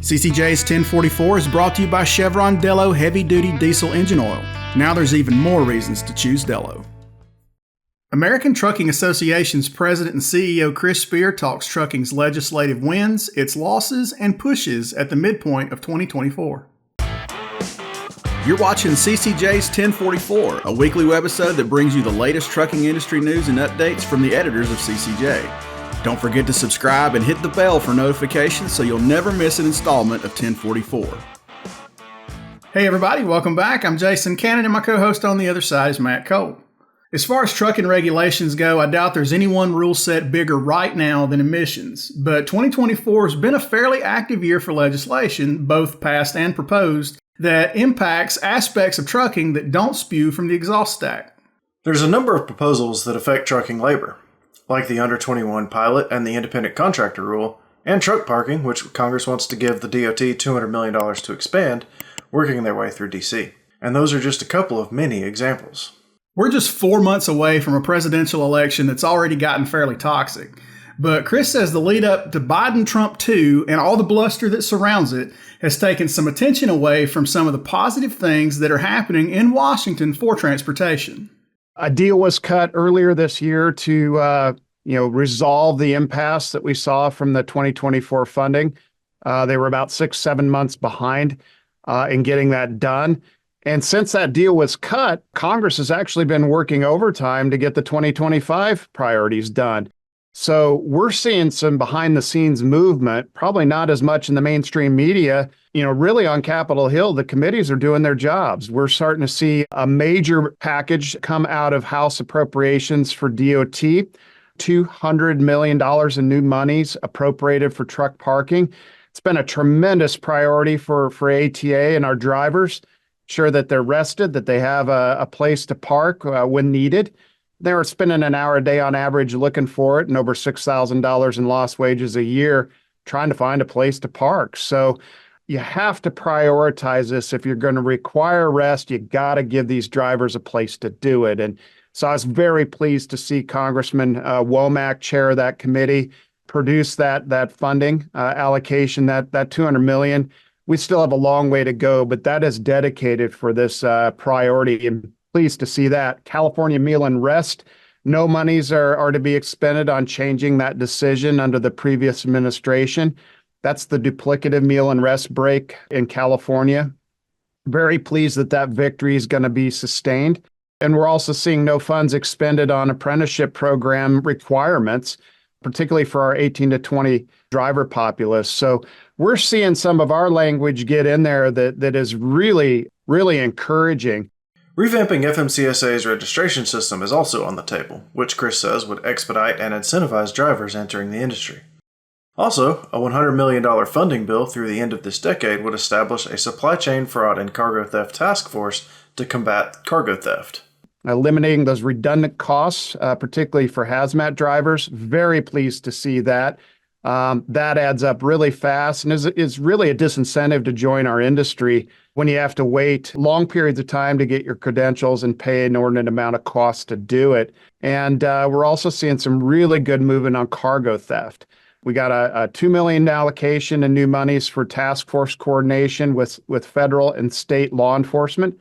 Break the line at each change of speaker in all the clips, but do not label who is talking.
CCJ's 1044 is brought to you by Chevron Dello Heavy Duty Diesel Engine Oil. Now there's even more reasons to choose Dello. American Trucking Association's president and CEO Chris Spew talks trucking's legislative wins, its losses, and pushes at the midpoint of 2024. You're watching CCJ's 1044, a weekly webisode that brings you the latest trucking industry news and updates from the editors of CCJ. Don't forget to subscribe and hit the bell for notifications so you'll never miss an installment of 1044. Hey everybody, welcome back. I'm Jason Cannon and my co-host on the other side is Matt Cole. As far as trucking regulations go, I doubt there's any one rule set bigger right now than emissions, but 2024 has been a fairly active year for legislation, both passed and proposed, that impacts aspects of trucking that don't spew from the exhaust stack.
There's a number of proposals that affect trucking labor, like the under 21 pilot and the independent contractor rule, and truck parking, which Congress wants to give the DOT $200 million to expand, working their way through D.C. And those are just a couple of many examples.
We're just 4 months away from a presidential election that's already gotten fairly toxic. But Chris says the lead up to Biden-Trump 2 and all the bluster that surrounds it has taken some attention away from some of the positive things that are happening in Washington for transportation.
A deal was cut earlier this year to resolve the impasse that we saw from the 2024 funding. They were about 6-7 months behind in getting that done. And since that deal was cut, Congress has actually been working overtime to get the 2025 priorities done. So we're seeing some behind the scenes movement, probably not as much in the mainstream media. Really on Capitol Hill, the committees are doing their jobs. We're starting to see a major package come out of House appropriations for DOT, $200 million in new monies appropriated for truck parking. It's been a tremendous priority for ATA and our drivers, sure that they're rested, that they have a place to park when needed. They were spending an hour a day on average looking for it and over $6,000 in lost wages a year trying to find a place to park. So you have to prioritize this. If you're going to require rest, you got to give these drivers a place to do it. And so I was very pleased to see Congressman Womack, chair of that committee, produce that funding allocation, that $200 million. We still have a long way to go, but that is dedicated for this priority. And pleased to see that. California Meal and Rest, no monies are to be expended on changing that decision under the previous administration. That's the duplicative meal and rest break in California. Very pleased that victory is going to be sustained. And we're also seeing no funds expended on apprenticeship program requirements, particularly for our 18 to 20 driver populace. So we're seeing some of our language get in there that is really, really encouraging.
Revamping FMCSA's registration system is also on the table, which Chris says would expedite and incentivize drivers entering the industry. Also, a $100 million funding bill through the end of this decade would establish a supply chain fraud and cargo theft task force to combat cargo theft.
Eliminating those redundant costs, particularly for hazmat drivers. Very pleased to see that. That adds up really fast and is really a disincentive to join our industry when you have to wait long periods of time to get your credentials and pay an inordinate amount of cost to do it. And we're also seeing some really good movement on cargo theft. We got a $2 million allocation and new monies for task force coordination with federal and state law enforcement.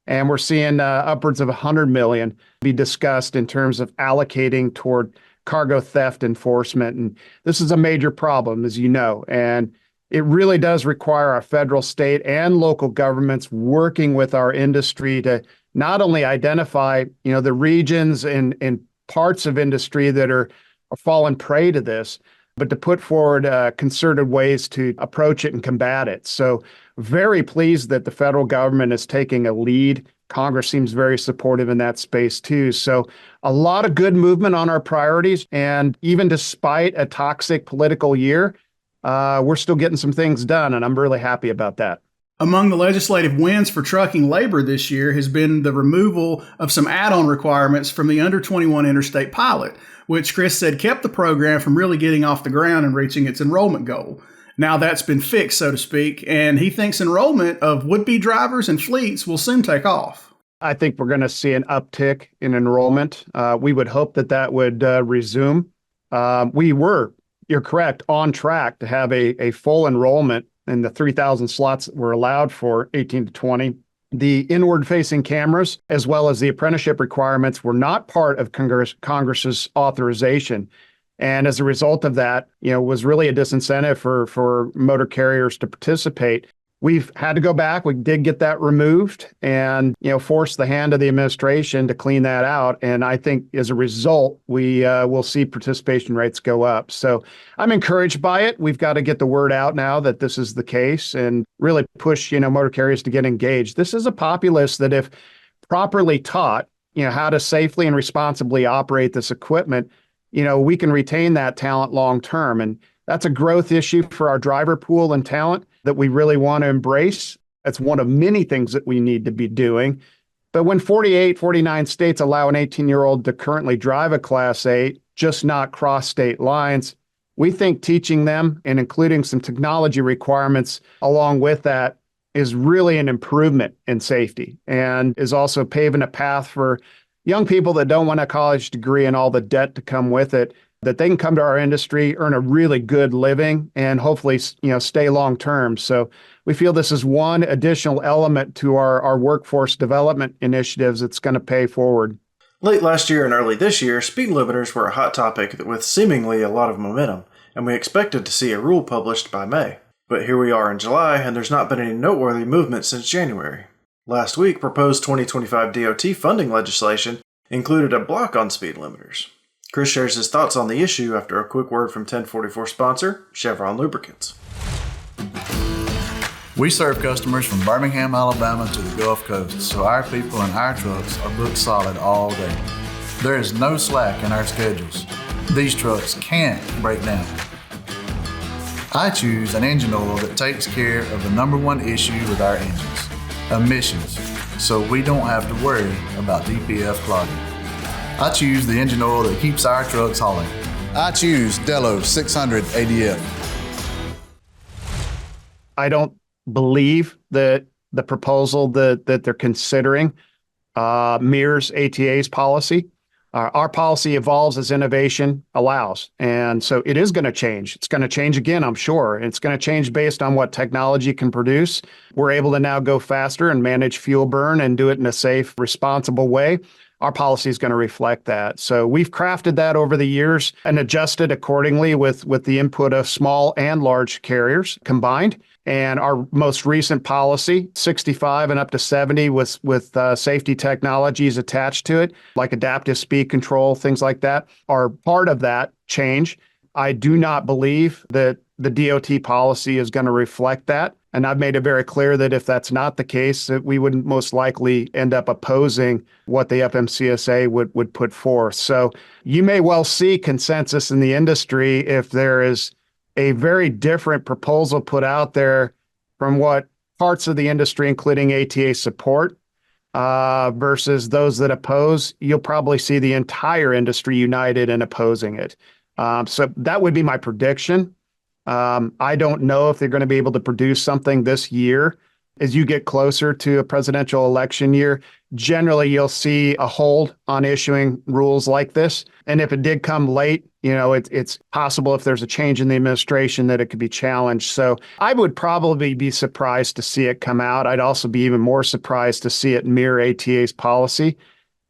And we're seeing upwards of $100 million be discussed in terms of allocating toward cargo theft enforcement. And this is a major problem, as you know, and it really does require our federal, state, and local governments working with our industry to not only identify, the regions and parts of industry that are falling prey to this, but to put forward concerted ways to approach it and combat it. So very pleased that the federal government is taking a lead. Congress seems very supportive in that space too. So a lot of good movement on our priorities. And even despite a toxic political year, we're still getting some things done. And I'm really happy about that.
Among the legislative wins for trucking labor this year has been the removal of some add-on requirements from the under 21 Interstate pilot, which Chris said kept the program from really getting off the ground and reaching its enrollment goal. Now that's been fixed, so to speak, and he thinks enrollment of would-be drivers and fleets will soon take off.
I think we're going to see an uptick in enrollment. We would hope that would resume. You're correct, on track to have a full enrollment and the 3,000 slots that were allowed for 18 to 20. The inward-facing cameras, as well as the apprenticeship requirements, were not part of Congress's authorization. And as a result of that, was really a disincentive for motor carriers to participate. We've had to go back. We did get that removed and, force the hand of the administration to clean that out. And I think as a result, we will see participation rates go up. So I'm encouraged by it. We've got to get the word out now that this is the case and really push, motor carriers to get engaged. This is a populace that, if properly taught, how to safely and responsibly operate this equipment, we can retain that talent long term. And that's a growth issue for our driver pool and talent that we really want to embrace. That's one of many things that we need to be doing. But when 48, 49 states allow an 18-year-old to currently drive a Class 8, just not cross state lines, we think teaching them and including some technology requirements along with that is really an improvement in safety and is also paving a path for young people that don't want a college degree and all the debt to come with it, that they can come to our industry, earn a really good living, and hopefully, stay long term. So we feel this is one additional element to our workforce development initiatives that's going to pay forward.
Late last year and early this year, speed limiters were a hot topic with seemingly a lot of momentum, and we expected to see a rule published by May. But here we are in July, and there's not been any noteworthy movement since January. Last week, proposed 2025 DOT funding legislation included a block on speed limiters. Chris shares his thoughts on the issue after a quick word from 1044 sponsor, Chevron Lubricants.
We serve customers from Birmingham, Alabama to the Gulf Coast, so our people and our trucks are booked solid all day. There is no slack in our schedules. These trucks can't break down. I choose an engine oil that takes care of the number one issue with our engines, emissions, so we don't have to worry about DPF clogging. I choose the engine oil that keeps our trucks hauling. I choose Dello 600 ADF.
I don't believe that the proposal that they're considering mirrors ATA's policy. Our policy evolves as innovation allows. And so it is going to change. It's going to change again, I'm sure. It's going to change based on what technology can produce. We're able to now go faster and manage fuel burn and do it in a safe, responsible way. Our policy is going to reflect that. So we've crafted that over the years and adjusted accordingly with the input of small and large carriers combined. And our most recent policy, 65 and up to 70 with safety technologies attached to it, like adaptive speed control, things like that, are part of that change. I do not believe that the DOT policy is going to reflect that. And I've made it very clear that if that's not the case, that we would most likely end up opposing what the FMCSA would put forth. So you may well see consensus in the industry if there is a very different proposal put out there from what parts of the industry, including ATA, support versus those that oppose. You'll probably see the entire industry united in opposing it. So that would be my prediction. I don't know if they're going to be able to produce something this year. As you get closer to a presidential election year, generally you'll see a hold on issuing rules like this. And if it did come late, it's possible if there's a change in the administration that it could be challenged. So I would probably be surprised to see it come out. I'd also be even more surprised to see it mirror ATA's policy.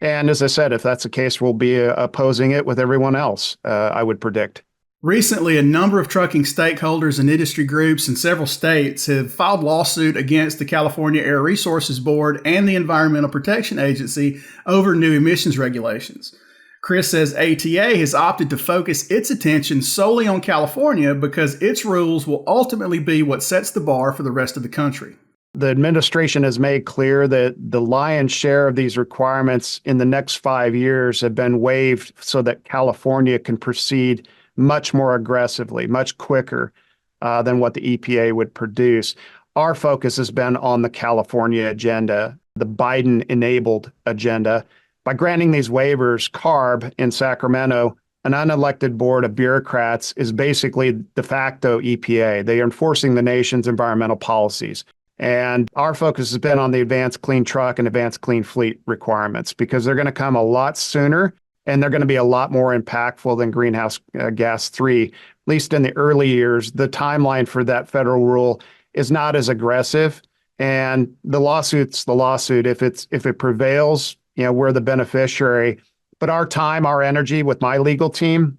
And as I said, if that's the case, we'll be opposing it with everyone else, I would predict.
Recently, a number of trucking stakeholders and industry groups in several states have filed lawsuit against the California Air Resources Board and the Environmental Protection Agency over new emissions regulations. Chris says ATA has opted to focus its attention solely on California because its rules will ultimately be what sets the bar for the rest of the country.
The administration has made clear that the lion's share of these requirements in the next 5 years have been waived so that California can proceed much more aggressively, much quicker than what the EPA would produce. Our focus has been on the California agenda, the Biden-enabled agenda. By granting these waivers, CARB in Sacramento, an unelected board of bureaucrats, is basically de facto EPA. They are enforcing the nation's environmental policies. And our focus has been on the advanced clean truck and advanced clean fleet requirements because they're going to come a lot sooner and they're going to be a lot more impactful than greenhouse gas 3, at least in the early years. The timeline for that federal rule is not as aggressive. And the lawsuit's the lawsuit. If it prevails, we're the beneficiary. But our time, our energy with my legal team,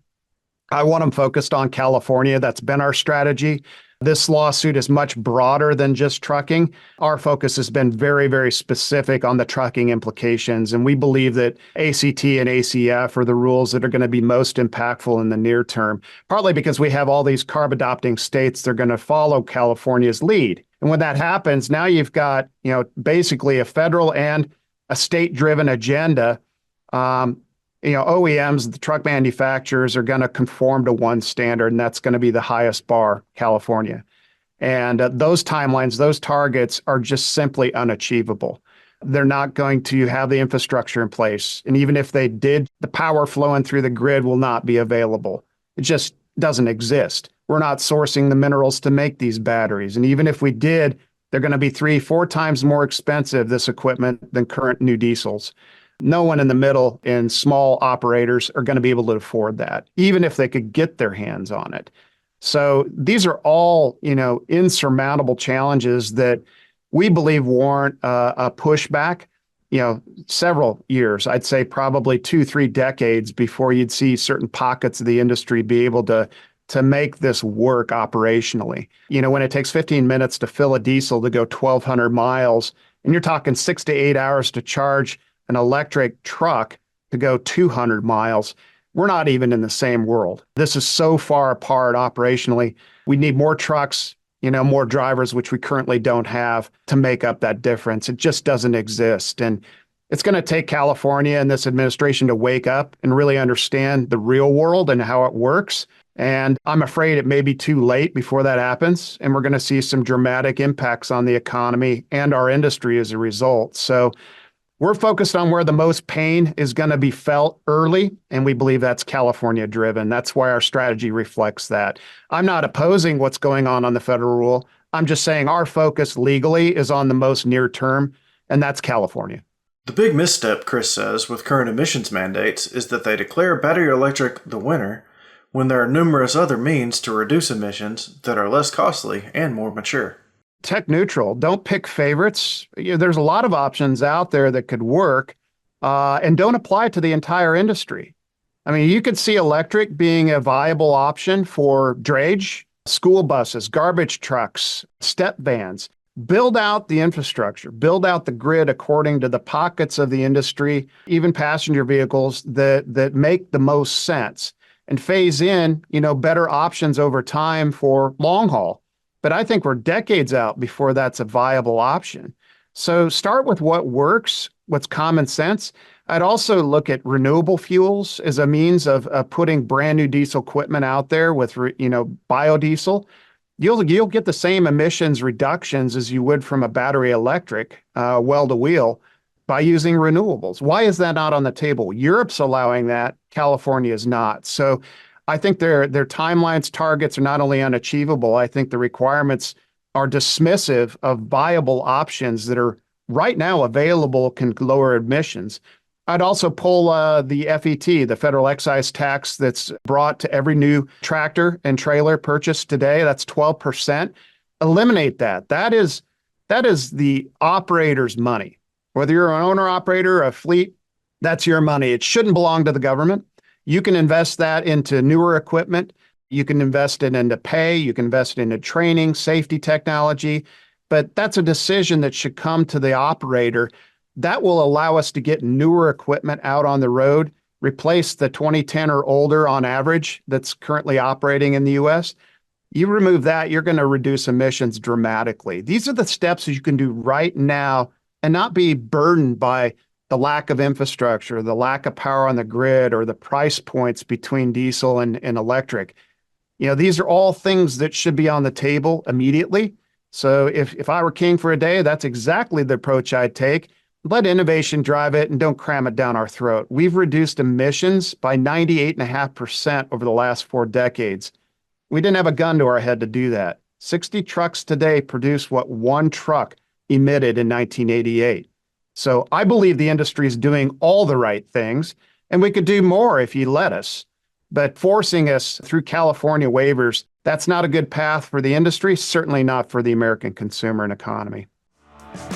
I want them focused on California. That's been our strategy. This lawsuit is much broader than just trucking. Our focus has been very, very specific on the trucking implications. And we believe that ACT and ACF are the rules that are going to be most impactful in the near term, partly because we have all these CARB adopting states that are going to follow California's lead. And when that happens, now you've got, basically a federal and a state-driven agenda. OEMs, the truck manufacturers are going to conform to one standard, and that's going to be the highest bar, California. And those timelines, those targets are just simply unachievable. They're not going to have the infrastructure in place. And even if they did, the power flowing through the grid will not be available. It just doesn't exist. We're not sourcing the minerals to make these batteries. And even if we did, they're going to be 3-4 times more expensive, this equipment, than current new diesels. No one in the middle and small operators are going to be able to afford that, even if they could get their hands on it. So these are all, insurmountable challenges that we believe warrant a pushback, several years. I'd say probably 2-3 decades before you'd see certain pockets of the industry be able to make this work operationally. When it takes 15 minutes to fill a diesel to go 1,200 miles, and you're talking 6 to 8 hours to charge an electric truck to go 200 miles, we're not even in the same world. This is so far apart operationally. We need more trucks, more drivers, which we currently don't have, to make up that difference. It just doesn't exist. And it's going to take California and this administration to wake up and really understand the real world and how it works. And I'm afraid it may be too late before that happens. And we're going to see some dramatic impacts on the economy and our industry as a result. So we're focused on where the most pain is going to be felt early, and we believe that's California driven. That's why our strategy reflects that. I'm not opposing what's going on the federal rule. I'm just saying our focus legally is on the most near term, and that's California.
The big misstep, Chris says, with current emissions mandates is that they declare battery electric the winner when there are numerous other means to reduce emissions that are less costly and more mature.
Tech neutral. Don't pick favorites. There's a lot of options out there that could work and don't apply to the entire industry. I mean, you could see electric being a viable option for drayage, school buses, garbage trucks, step vans. Build out the infrastructure, build out the grid according to the pockets of the industry, even passenger vehicles that make the most sense, and phase in, better options over time for long haul. But I think we're decades out before that's a viable option. So start with what works, what's common sense. I'd also look at renewable fuels as a means of putting brand new diesel equipment out there with, biodiesel. You'll get the same emissions reductions as you would from a battery electric well-to-wheel by using renewables. Why is that not on the table? Europe's allowing that. California is not. So I think their timelines, targets are not only unachievable, I think the requirements are dismissive of viable options that are right now available, can lower emissions. I'd also pull the FET, the federal excise tax that's brought to every new tractor and trailer purchased today. That's 12%. Eliminate that. That is the operator's money. Whether you're an owner operator, a fleet, that's your money. It shouldn't belong to the government. You can invest that into newer equipment. You can invest it into pay. You can invest it into training, safety technology. But that's a decision that should come to the operator. That will allow us to get newer equipment out on the road, replace the 2010 or older on average that's currently operating in the U.S. You remove that, you're going to reduce emissions dramatically. These are the steps that you can do right now and not be burdened by the lack of infrastructure, the lack of power on the grid, or the price points between diesel and electric. These are all things that should be on the table immediately. So if I were king for a day, that's exactly the approach I'd take. Let innovation drive it and don't cram it down our throat. We've reduced emissions by 98.5% over the last 4 decades. We didn't have a gun to our head to do that. 60 trucks today produce what 1 truck emitted in 1988. So I believe the industry is doing all the right things, and we could do more if you let us. But forcing us through California waivers That's not a good path for the industry, certainly not for the American consumer and economy.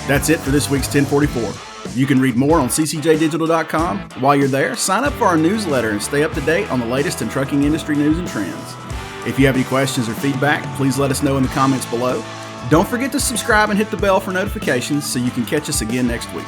That's it for this week's 1044. You can read more on ccjdigital.com. While you're there, sign up for our newsletter and stay up to date on the latest in trucking industry news and trends. If you have any questions or feedback, please let us know in the comments below. Don't forget to subscribe and hit the bell for notifications so you can catch us again next week.